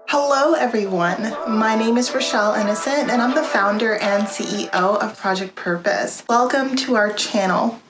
Hello everyone, my name is Rochelle Innocent and I'm the founder and CEO of Project Purpose. Welcome to our channel.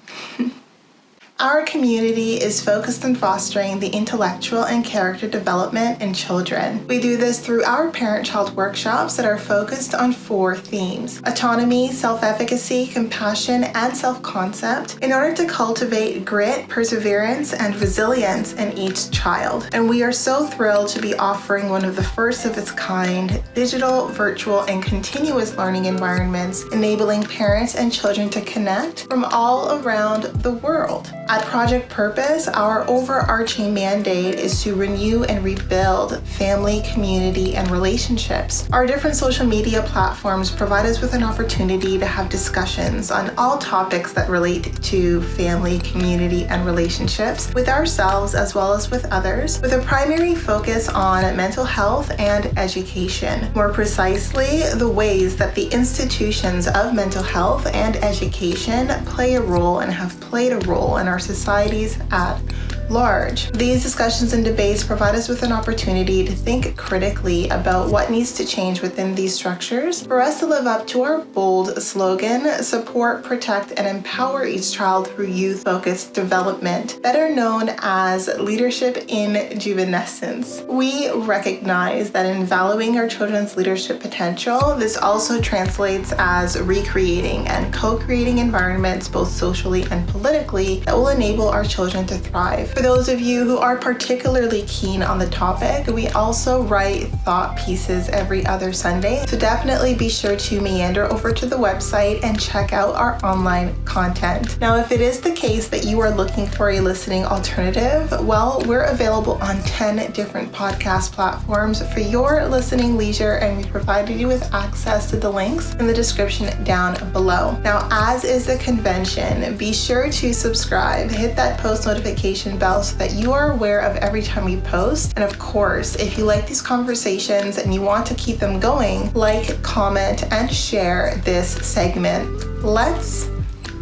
Our community is focused on fostering the intellectual and character development in children. We do this through our parent-child workshops that are focused on 4 themes: autonomy, self-efficacy, compassion, and self-concept, in order to cultivate grit, perseverance, and resilience in each child. And we are so thrilled to be offering one of the first of its kind digital, virtual, and continuous learning environments, enabling parents and children to connect from all around the world. At Project Purpose, our overarching mandate is to renew and rebuild family, community, and relationships. Our different social media platforms provide us with an opportunity to have discussions on all topics that relate to family, community, and relationships with ourselves as well as with others, with a primary focus on mental health and education. More precisely, the ways that the institutions of mental health and education play a role and have played a role in our societies at large. These discussions and debates provide us with an opportunity to think critically about what needs to change within these structures for us to live up to our bold slogan, support, protect, and empower each child through youth-focused development, better known as leadership in juvenescence. We recognize that in valuing our children's leadership potential, this also translates as recreating and co-creating environments, both socially and politically, that will enable our children to thrive. For those of you who are particularly keen on the topic, we also write thought pieces every other Sunday, so definitely be sure to meander over to the website and check out our online content. Now, if it is the case that you are looking for a listening alternative, well, we're available on 10 different podcast platforms for your listening leisure, and we provided you with access to the links in the description down below. Now, as is the convention, be sure to subscribe, hit that post notification bell so that you are aware of every time we post. And of course, if you like these conversations and you want to keep them going, like, comment, and share this segment. Let's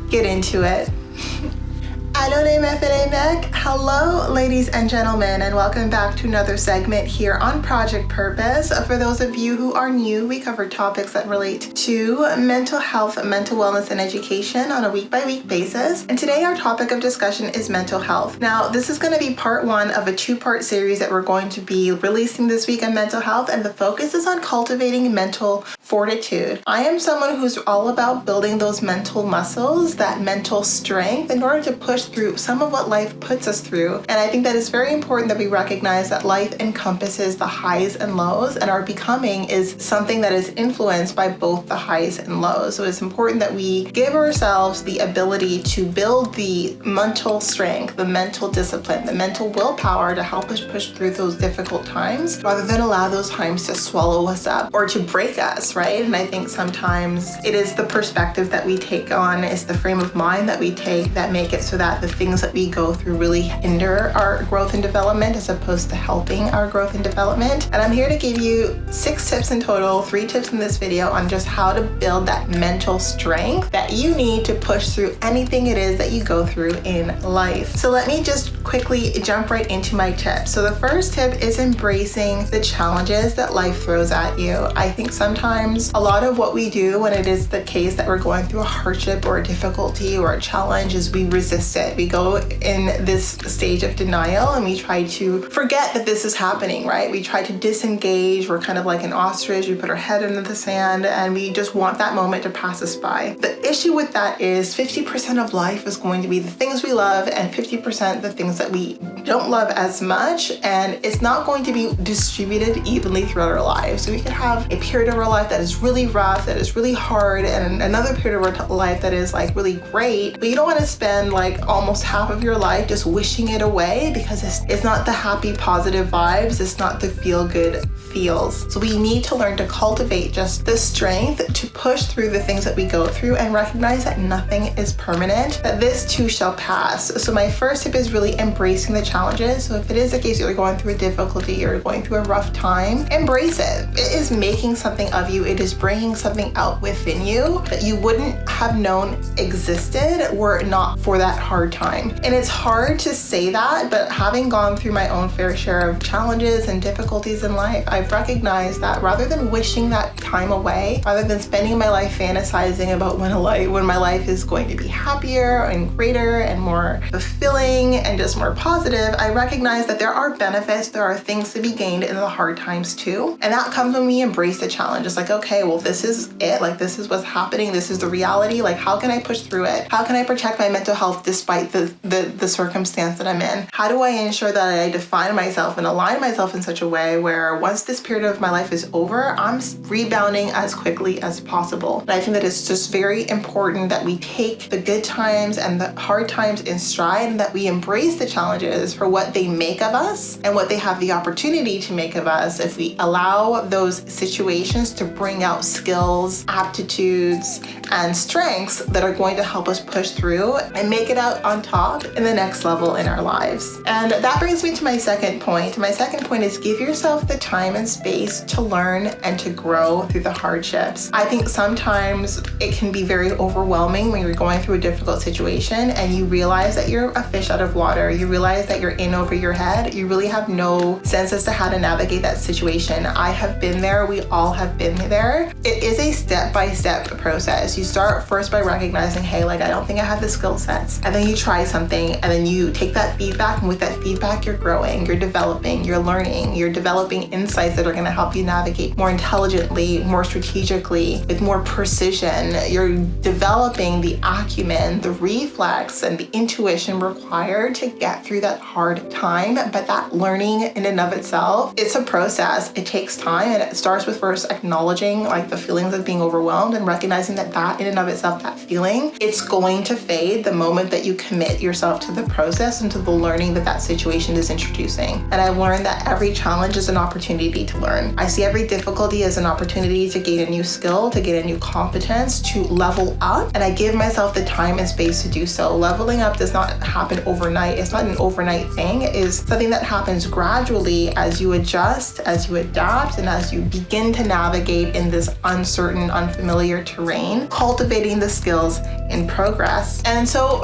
get into it. Hello, ladies and gentlemen, and welcome back to another segment here on Project Purpose. For those of you who are new, we cover topics that relate to mental health, mental wellness, and education on a week-by-week basis. And today our topic of discussion is mental health. Now, this is going to be part 1 of a 2-part series that we're going to be releasing this week on mental health, and the focus is on cultivating mental fortitude. I am someone who's all about building those mental muscles, that mental strength, in order to push through some of what life puts us through. And I think that it's very important that we recognize that life encompasses the highs and lows, and our becoming is something that is influenced by both the highs and lows. So it's important that we give ourselves the ability to build the mental strength, the mental discipline, the mental willpower to help us push through those difficult times, rather than allow those times to swallow us up or to break us, right? And I think sometimes it is the perspective that we take on, it's the frame of mind that we take that make it so that the things that we go through really hinder our growth and development as opposed to helping our growth and development. And I'm here to give you 6 tips in total, 3 tips in this video on just how to build that mental strength that you need to push through anything it is that you go through in life. So let me just quickly jump right into my tips. So the first tip is embracing the challenges that life throws at you. I think sometimes a lot of what we do when it is the case that we're going through a hardship or a difficulty or a challenge is we resist it. We go in this stage of denial and we try to forget that this is happening, right? We try to disengage. We're kind of like an ostrich. We put our head into the sand and we just want that moment to pass us by. The issue with that is 50% of life is going to be the things we love and 50% the things that we don't love as much, and it's not going to be distributed evenly throughout our lives. So we could have a period of our life that is really rough, that is really hard, and another period of our life that is like really great, but you don't want to spend like almost half of your life just wishing it away because it's not the happy, positive vibes, it's not the feel-good feels. So we need to learn to cultivate just the strength to push through the things that we go through and recognize that nothing is permanent, that this too shall pass. So my first tip is really embracing the challenges. So if it is the case you're going through a difficulty, you're going through a rough time, embrace it. It is making something of you. It is bringing something out within you that you wouldn't have known existed were it not for that hardship hard time. And it's hard to say that, but having gone through my own fair share of challenges and difficulties in life, I've recognized that rather than wishing that time away, rather than spending my life fantasizing about when my life is going to be happier and greater and more fulfilling and just more positive, I recognize that there are benefits, there are things to be gained in the hard times too. And that comes when we embrace the challenge. It's like, okay, well, this is it. Like, this is what's happening. This is the reality. Like, how can I push through it? How can I protect my mental health despite the circumstance that I'm in? How do I ensure that I define myself and align myself in such a way where once this period of my life is over, I'm rebounding as quickly as possible? And I think that it's just very important that we take the good times and the hard times in stride, and that we embrace the challenges for what they make of us and what they have the opportunity to make of us if we allow those situations to bring out skills, aptitudes, and strengths that are going to help us push through and make it out on top in the next level in our lives. And that brings me to my second point. My second point is give yourself the time and space to learn and to grow through the hardships. I think sometimes it can be very overwhelming when you're going through a difficult situation and you realize that you're a fish out of water. You realize that you're in over your head. You really have no sense as to how to navigate that situation. I have been there. We all have been there. It is a step-by-step process. You start first by recognizing, hey, like, I don't think I have the skill sets. And then you try something, and then you take that feedback, and with that feedback, you're growing, you're developing, you're learning, you're developing insights that are going to help you navigate more intelligently, more strategically, with more precision. You're developing the acumen, the reflex, and the intuition required to get through that hard time. But that learning in and of itself, it's a process. It takes time, and it starts with first acknowledging like the feelings of being overwhelmed and recognizing that in and of itself, that feeling, it's going to fade the moment that you commit yourself to the process and to the learning that that situation is introducing. And I've learned that every challenge is an opportunity to learn. I see every difficulty as an opportunity to gain a new skill, to gain a new competence, to level up. And I give myself the time and space to do so. Leveling up does not happen overnight. It's not an overnight thing. It is something that happens gradually as you adjust, as you adapt, and as you begin to navigate in this uncertain, unfamiliar terrain, cultivating the skills in progress. And so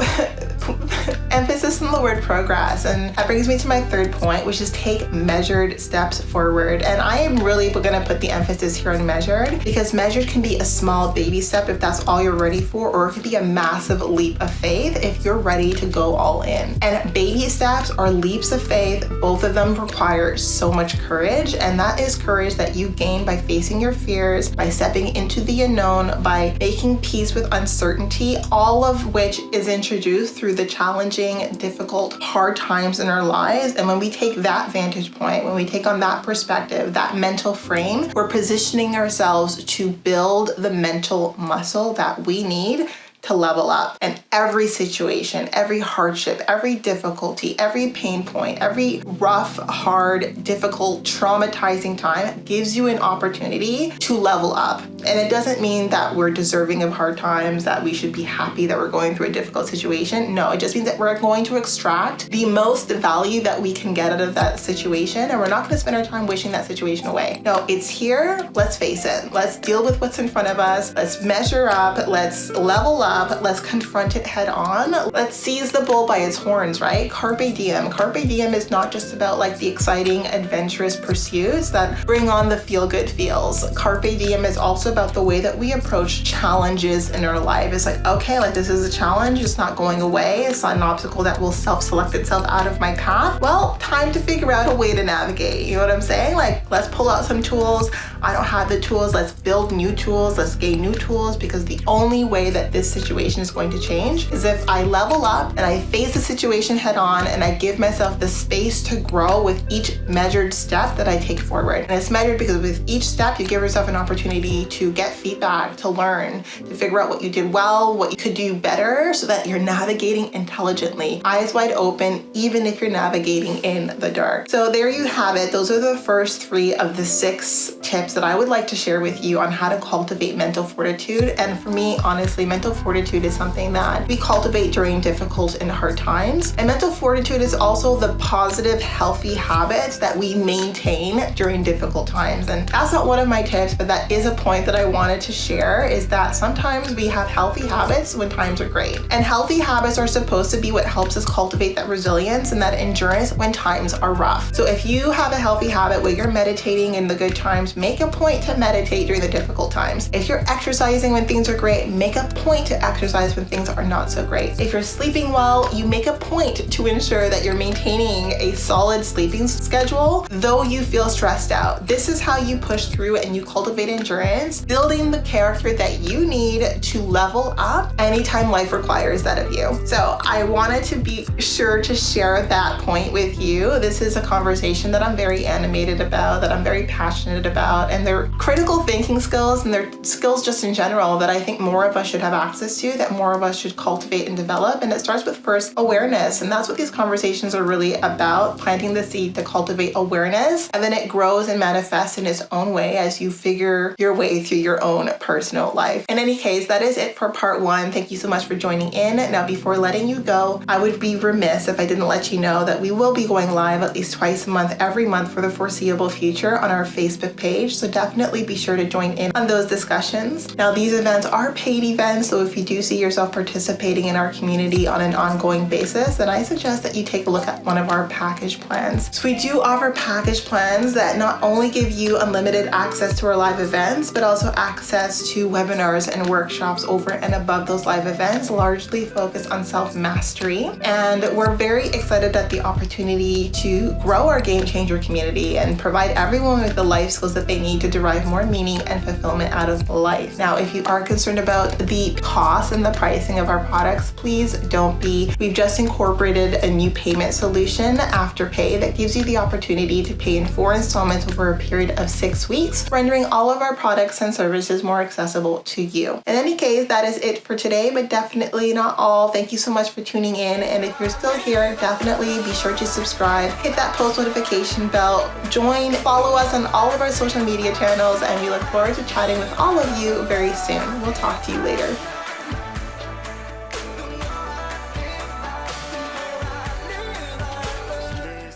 emphasis on the word progress. And that brings me to my third point, which is take measured steps forward. And I am really going to put the emphasis here on measured, because measured can be a small baby step if that's all you're ready for, or it could be a massive leap of faith if you're ready to go all in. And baby steps or leaps of faith, both of them require so much courage. And that is courage that you gain by facing your fears, by stepping into the unknown, by making peace with uncertainty, all of which is introduced through the challenging, difficult, hard times in our lives. And when we take that vantage point, when we take on that perspective, that mental frame, we're positioning ourselves to build the mental muscle that we need to level up. And every situation, every hardship, every difficulty, every pain point, every rough, hard, difficult, traumatizing time gives you an opportunity to level up. And it doesn't mean that we're deserving of hard times, that we should be happy that we're going through a difficult situation. No, it just means that we're going to extract the most value that we can get out of that situation. And we're not going to spend our time wishing that situation away. No, it's here. Let's face it. Let's deal with what's in front of us. Let's measure up. Let's level up. Let's confront it head on. Let's seize the bull by its horns, right? Carpe diem. Carpe diem is not just about like the exciting, adventurous pursuits that bring on the feel-good feels. Carpe diem is also about the way that we approach challenges in our life. It's like, okay, like this is a challenge. It's not going away. It's not an obstacle that will self-select itself out of my path. Well, time to figure out a way to navigate. You know what I'm saying? Like, let's pull out some tools. I don't have the tools. Let's build new tools. Let's gain new tools, because the only way that this situation is going to change is if I level up and I face the situation head on and I give myself the space to grow with each measured step that I take forward. And it's measured because with each step, you give yourself an opportunity to get feedback, to learn, to figure out what you did well, what you could do better, so that you're navigating intelligently, eyes wide open, even if you're navigating in the dark. So there you have it. Those are the first 3 of the 6 tips that I would like to share with you on how to cultivate mental fortitude. And for me, honestly, mental fortitude is something that we cultivate during difficult and hard times. And mental fortitude is also the positive, healthy habits that we maintain during difficult times. And that's not one of my tips, but that is a point point that I wanted to share is that sometimes we have healthy habits when times are great. And healthy habits are supposed to be what helps us cultivate that resilience and that endurance when times are rough. So if you have a healthy habit where you're meditating in the good times, make a point to meditate during the difficult times. If you're exercising when things are great, make a point to exercise when things are not so great. If you're sleeping well, you make a point to ensure that you're maintaining a solid sleeping schedule, though you feel stressed out. This is how you push through and you cultivate endurance, building the character that you need to level up anytime life requires that of you. So I wanted to be sure to share that point with you. This is a conversation that I'm very animated about, that I'm very passionate about, and they're critical thinking skills and they're skills just in general that I think more of us should have access to, that more of us should cultivate and develop. And it starts with first awareness. And that's what these conversations are really about, planting the seed to cultivate awareness. And then it grows and manifests in its own way as you figure your way through your own personal life. In any case, that is it for part one. Thank you so much for joining in. Now, before letting you go, I would be remiss if I didn't let you know that we will be going live at least twice a month, every month for the foreseeable future on our Facebook page. So definitely be sure to join in on those discussions. Now, these events are paid events, so if you do see yourself participating in our community on an ongoing basis, then I suggest that you take a look at one of our package plans. So we do offer package plans that not only give you unlimited access to our live events, but also access to webinars and workshops over and above those live events, largely focused on self-mastery. And we're very excited at the opportunity to grow our Game Changer community and provide everyone with the life skills that they need to derive more meaning and fulfillment out of life. Now, if you are concerned about the cost and the pricing of our products, please don't be. We've just incorporated a new payment solution, Afterpay, that gives you the opportunity to pay in 4 installments over a period of 6 weeks, rendering all of our products and services more accessible to you. In any case, that is it for today, but definitely not all. Thank you so much for tuning in. And if you're still here, definitely be sure to subscribe, hit that post notification bell, join, follow us on all of our social media channels, and we look forward to chatting with all of you very soon. We'll talk to you later.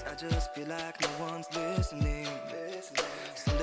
I just feel like no one's listening.